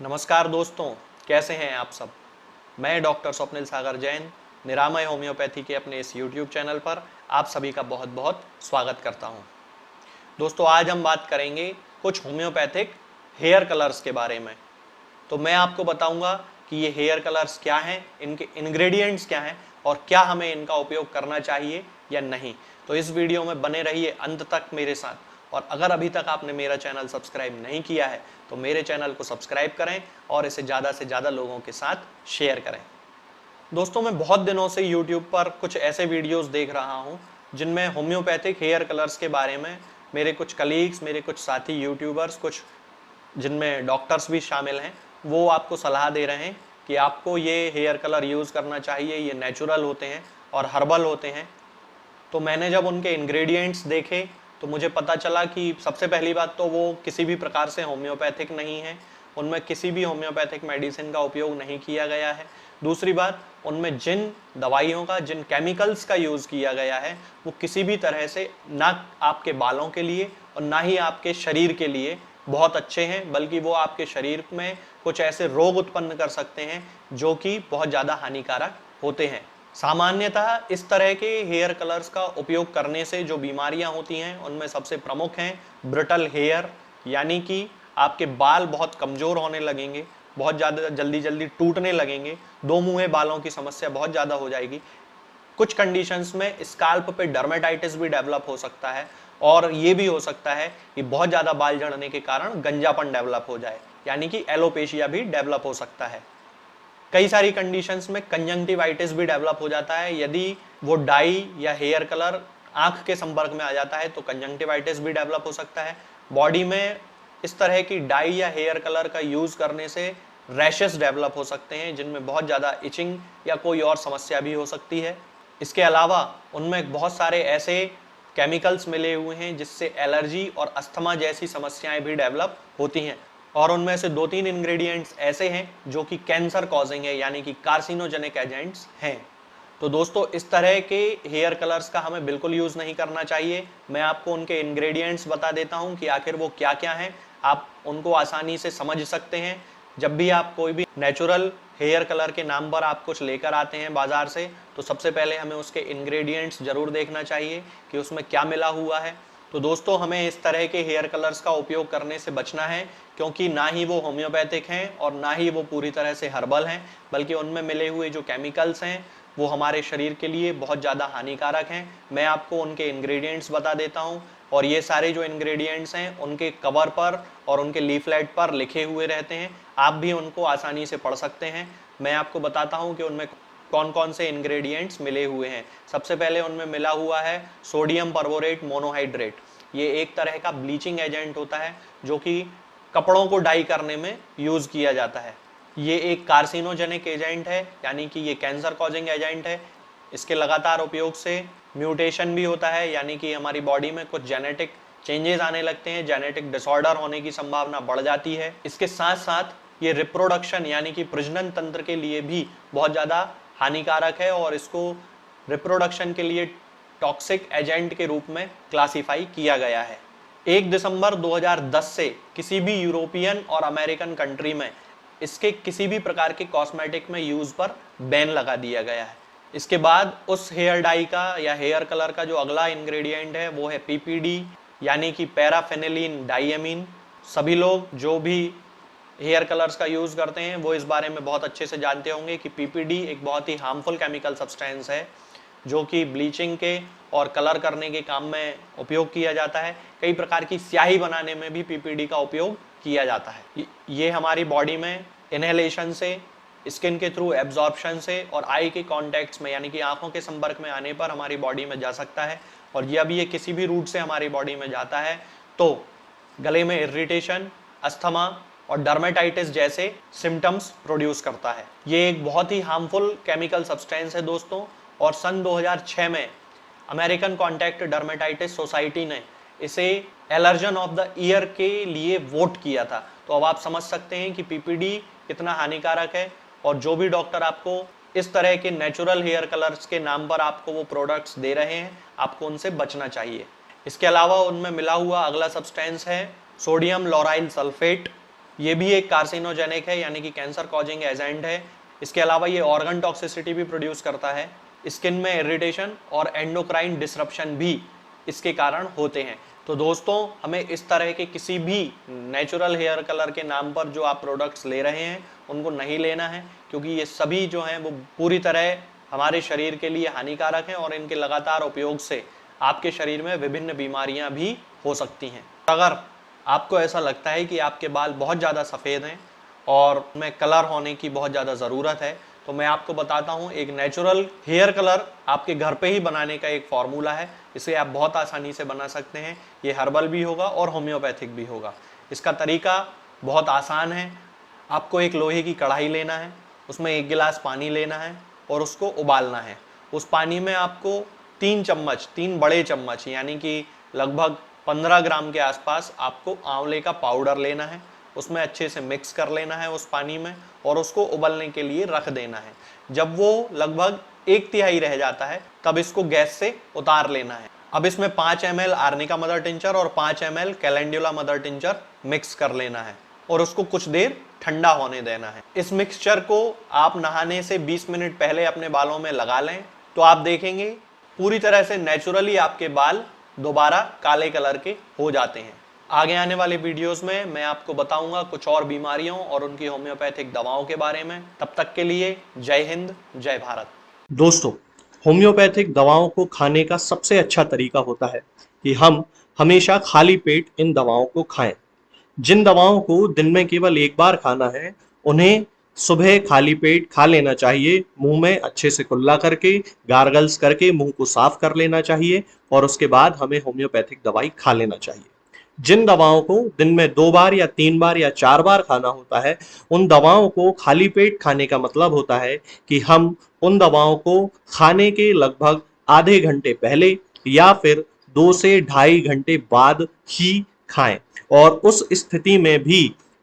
नमस्कार दोस्तों, कैसे हैं आप सब। मैं डॉक्टर स्वप्निल सागर जैन निरामय होम्योपैथी के अपने इस यूट्यूब चैनल पर आप सभी का बहुत बहुत स्वागत करता हूं। दोस्तों, आज हम बात करेंगे कुछ होम्योपैथिक हेयर कलर्स के बारे में। तो मैं आपको बताऊंगा कि ये हेयर कलर्स क्या हैं, इनके इंग्रेडिएंट्स क्या हैं और क्या हमें इनका उपयोग करना चाहिए या नहीं। तो इस वीडियो में बने रहिए अंत तक मेरे साथ। और अगर अभी तक आपने मेरा चैनल सब्सक्राइब नहीं किया है तो मेरे चैनल को सब्सक्राइब करें और इसे ज़्यादा से ज़्यादा लोगों के साथ शेयर करें। दोस्तों, मैं बहुत दिनों से YouTube पर कुछ ऐसे वीडियोस देख रहा हूं जिनमें होम्योपैथिक हेयर कलर्स के बारे में मेरे कुछ कलीग्स, मेरे कुछ साथी यूट्यूबर्स, कुछ जिनमें डॉक्टर्स भी शामिल हैं, वो आपको सलाह दे रहे हैं कि आपको ये हेयर कलर यूज़ करना चाहिए, ये नेचुरल होते हैं और हर्बल होते हैं। तो मैंने जब उनके इंग्रेडिएंट्स देखे तो मुझे पता चला कि सबसे पहली बात तो वो किसी भी प्रकार से होम्योपैथिक नहीं है, उनमें किसी भी होम्योपैथिक मेडिसिन का उपयोग नहीं किया गया है। दूसरी बात, उनमें जिन दवाइयों का, जिन केमिकल्स का यूज़ किया गया है वो किसी भी तरह से ना आपके बालों के लिए और ना ही आपके शरीर के लिए बहुत अच्छे हैं, बल्कि वो आपके शरीर में कुछ ऐसे रोग उत्पन्न कर सकते हैं जो कि बहुत ज़्यादा हानिकारक होते हैं। सामान्यतः इस तरह के हेयर कलर्स का उपयोग करने से जो बीमारियां होती हैं उनमें सबसे प्रमुख हैं ब्रिटल हेयर, यानी कि आपके बाल बहुत कमज़ोर होने लगेंगे, बहुत ज़्यादा जल्दी जल्दी टूटने लगेंगे, दो मुँहे बालों की समस्या बहुत ज़्यादा हो जाएगी। कुछ कंडीशंस में स्काल्प पे डर्मेटाइटिस भी डेवलप हो सकता है और ये भी हो सकता है कि बहुत ज़्यादा बाल झड़ने के कारण गंजापन डेवलप हो जाए, यानी कि एलोपेशिया भी डेवलप हो सकता है। कई सारी कंडीशंस में कंजंक्टिवाइटिस भी डेवलप हो जाता है। यदि वो डाई या हेयर कलर आंख के संपर्क में आ जाता है तो कंजंक्टिवाइटिस भी डेवलप हो सकता है। बॉडी में इस तरह की डाई या हेयर कलर का यूज करने से रैशेस डेवलप हो सकते हैं जिनमें बहुत ज़्यादा इचिंग या कोई और समस्या भी हो सकती है। इसके अलावा उनमें बहुत सारे ऐसे केमिकल्स मिले हुए हैं जिससे एलर्जी और अस्थमा जैसी समस्याएं भी डेवलप होती हैं। और उनमें से 2-3 इंग्रेडिएंट्स ऐसे हैं जो कि कैंसर कॉजिंग है, यानी कि कार्सिनोजेनिक एजेंट्स हैं। तो दोस्तों, इस तरह के हेयर कलर्स का हमें बिल्कुल यूज़ नहीं करना चाहिए। मैं आपको उनके इंग्रेडिएंट्स बता देता हूं कि आखिर वो क्या क्या हैं, आप उनको आसानी से समझ सकते हैं। जब भी आप कोई भी नेचुरल हेयर कलर के नाम पर आप कुछ लेकर आते हैं बाजार से, तो सबसे पहले हमें उसके इंग्रेडिएंट्स जरूर देखना चाहिए कि उसमें क्या मिला हुआ है। तो दोस्तों, हमें इस तरह के हेयर कलर्स का उपयोग करने से बचना है, क्योंकि ना ही वो होम्योपैथिक हैं और ना ही वो पूरी तरह से हर्बल हैं, बल्कि उनमें मिले हुए जो केमिकल्स हैं वो हमारे शरीर के लिए बहुत ज़्यादा हानिकारक हैं। मैं आपको उनके इंग्रेडिएंट्स बता देता हूं और ये सारे जो इंग्रेडिएंट्स हैं उनके कवर पर और उनके लीफलेट पर लिखे हुए रहते हैं, आप भी उनको आसानी से पढ़ सकते हैं। मैं आपको बताता हूं कि उनमें कौन कौन से इंग्रेडिएंट्स मिले हुए हैं। सबसे पहले उनमें मिला हुआ है सोडियम परबोरेट मोनोहाइड्रेट। ये एक तरह का ब्लीचिंग एजेंट होता है जो कि कपड़ों को डाई करने में यूज़ किया जाता है। ये एक कार्सिनोजेनिक एजेंट है, यानी कि ये कैंसर कॉजिंग एजेंट है। इसके लगातार उपयोग से म्यूटेशन भी होता है, यानी कि हमारी बॉडी में कुछ जेनेटिक चेंजेस आने लगते हैं, जेनेटिक डिसऑर्डर होने की संभावना बढ़ जाती है। इसके साथ साथ ये रिप्रोडक्शन यानी कि प्रजनन तंत्र के लिए भी बहुत ज़्यादा हानिकारक है और इसको रिप्रोडक्शन के लिए टॉक्सिक एजेंट के रूप में क्लासिफाई किया गया है। 1 दिसंबर 2010 से किसी भी यूरोपियन और अमेरिकन कंट्री में इसके किसी भी प्रकार के कॉस्मेटिक में यूज पर बैन लगा दिया गया है। इसके बाद उस हेयर डाई का या हेयर कलर का जो अगला इंग्रेडिएंट है वो है पीपीडी, यानी कि पैराफेनिलीन डाइएमीन। सभी लोग जो भी हेयर कलर्स का यूज़ करते हैं वो इस बारे में बहुत अच्छे से जानते होंगे कि पीपीडी एक बहुत ही हार्मफुल केमिकल सब्सटेंस है जो कि ब्लीचिंग के और कलर करने के काम में उपयोग किया जाता है। कई प्रकार की स्याही बनाने में भी पीपीडी का उपयोग किया जाता है। ये हमारी बॉडी में इनहेलेशन से, स्किन के थ्रू एब्जॉर्प्शन से और आई के कॉन्टैक्ट्स में यानी कि आंखों के संपर्क में आने पर हमारी बॉडी में जा सकता है। और जब ये किसी भी रूट से हमारी बॉडी में जाता है तो गले में इरिटेशन, अस्थमा और डर्मेटाइटिस जैसे सिम्टम्स प्रोड्यूस करता है। ये एक बहुत ही हार्मफुल केमिकल सब्सटेंस है दोस्तों। और सन 2006 में अमेरिकन कॉन्टैक्ट डर्मेटाइटिस सोसाइटी ने इसे एलर्जन ऑफ द ईयर के लिए वोट किया था। तो अब आप समझ सकते हैं कि पीपीडी कितना हानिकारक है और जो भी डॉक्टर आपको इस तरह के नेचुरल हेयर कलर्स के नाम पर आपको वो प्रोडक्ट्स दे रहे हैं, आपको उनसे बचना चाहिए। इसके अलावा उनमें मिला हुआ अगला सब्सटेंस है सोडियम लॉराइल सल्फेट। ये भी एक कार्सिनोजेनिक है, यानी कि कैंसर कॉजिंग एजेंट है। इसके अलावा ये ऑर्गन टॉक्सिसिटी भी प्रोड्यूस करता है, स्किन में इरिटेशन और एंडोक्राइन डिसरप्शन भी इसके कारण होते हैं। तो दोस्तों, हमें इस तरह के किसी भी नेचुरल हेयर कलर के नाम पर जो आप प्रोडक्ट्स ले रहे हैं उनको नहीं लेना है, क्योंकि ये सभी जो हैं वो पूरी तरह हमारे शरीर के लिए हानिकारक हैं और इनके लगातार उपयोग से आपके शरीर में विभिन्न बीमारियां भी हो सकती हैं। अगर आपको ऐसा लगता है कि आपके बाल बहुत ज़्यादा सफ़ेद हैं और उनमें कलर होने की बहुत ज़्यादा ज़रूरत है, तो मैं आपको बताता हूँ एक नेचुरल हेयर कलर आपके घर पे ही बनाने का एक फार्मूला है। इसे आप बहुत आसानी से बना सकते हैं। ये हर्बल भी होगा और होम्योपैथिक भी होगा। इसका तरीका बहुत आसान है। आपको एक लोहे की कढ़ाई लेना है, उसमें 1 गिलास पानी लेना है और उसको उबालना है। उस पानी में आपको 3 बड़े चम्मच यानी कि लगभग 15 ग्राम के आसपास आपको आंवले का पाउडर लेना है। उसमें अच्छे से मिक्स कर लेना है उस पानी में और उसको उबलने के लिए रख देना है। जब वो लगभग 1/3 रह जाता है तब इसको गैस से उतार लेना है। अब इसमें 5 ml आर्निका मदर टिंचर और 5 ml calendula mother tincture mix कर लेना है और उसको कुछ देर ठंडा होने देना है। इस मिक्सचर को आप नहाने से 20 मिनट पहले अपने बालों में लगा लें तो आप देखेंगे पूरी तरह से नेचुरली आपके बाल दोबारा काले कलर के हो जाते हैं। आगे आने वाले वीडियोस में मैं आपको बताऊंगा कुछ और बीमारियों और उनकी होम्योपैथिक दवाओं के बारे में। तब तक के लिए जय हिंद, जय भारत। दोस्तों, होम्योपैथिक दवाओं को खाने का सबसे अच्छा तरीका होता है कि हम हमेशा खाली पेट इन दवाओं को खाएं। जिन दवाओं को दिन में केवल एक बार खाना है, उन्हें सुबह खाली पेट खा लेना चाहिए। मुंह में अच्छे से कुल्ला करके, गार्गल्स करके मुंह को साफ कर लेना चाहिए और उसके बाद हमें होम्योपैथिक दवाई खा लेना चाहिए। जिन दवाओं को दिन में 2 बार या 3 बार या 4 बार खाना होता है, उन दवाओं को खाली पेट खाने का मतलब होता है कि हम उन दवाओं को खाने के लगभग आधे घंटे पहले या फिर 2 से ढाई घंटे बाद ही खाएं। और उस स्थिति में भी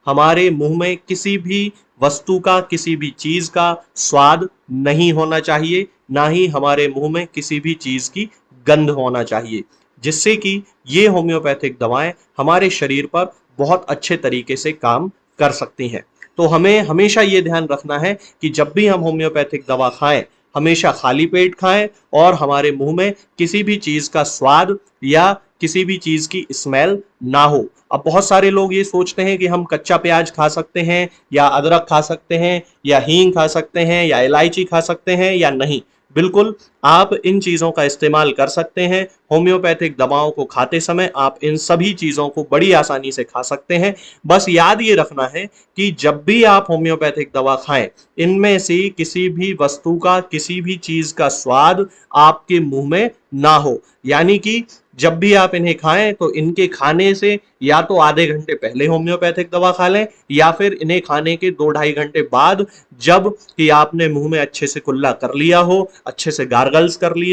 हमारे मुंह में किसी भी वस्तु का, किसी भी चीज का स्वाद नहीं होना चाहिए, ना ही हमारे मुंह में किसी भी चीज की गंध होना चाहिए, जिससे कि ये होम्योपैथिक दवाएं हमारे शरीर पर बहुत अच्छे तरीके से काम कर सकती हैं। तो हमें हमेशा ये ध्यान रखना है कि जब भी हम होम्योपैथिक दवा खाएं, हमेशा खाली पेट खाएं और हमारे मुंह में किसी भी चीज का स्वाद या किसी भी चीज की स्मेल ना हो। अब बहुत सारे लोग ये सोचते हैं कि हम कच्चा प्याज खा सकते हैं या अदरक खा सकते हैं या हींग खा सकते हैं या इलायची खा सकते हैं या नहीं। बिल्कुल, आप इन चीज़ों का इस्तेमाल कर सकते हैं। होम्योपैथिक दवाओं को खाते समय आप इन सभी चीज़ों को बड़ी आसानी से खा सकते हैं। बस याद ये रखना है कि जब भी आप होम्योपैथिक दवा खाएं, इनमें से किसी भी वस्तु का, किसी भी चीज़ का स्वाद आपके मुंह में ना हो। यानी कि जब भी आप इन्हें खाएं तो इनके खाने से या तो आधे घंटे पहले होम्योपैथिक दवा खा लें या फिर इन्हें खाने के 2 ढाई घंटे बाद, जब कि आपने मुंह में अच्छे से कुल्ला कर लिया हो, अच्छे से गार्गल्स कर लिए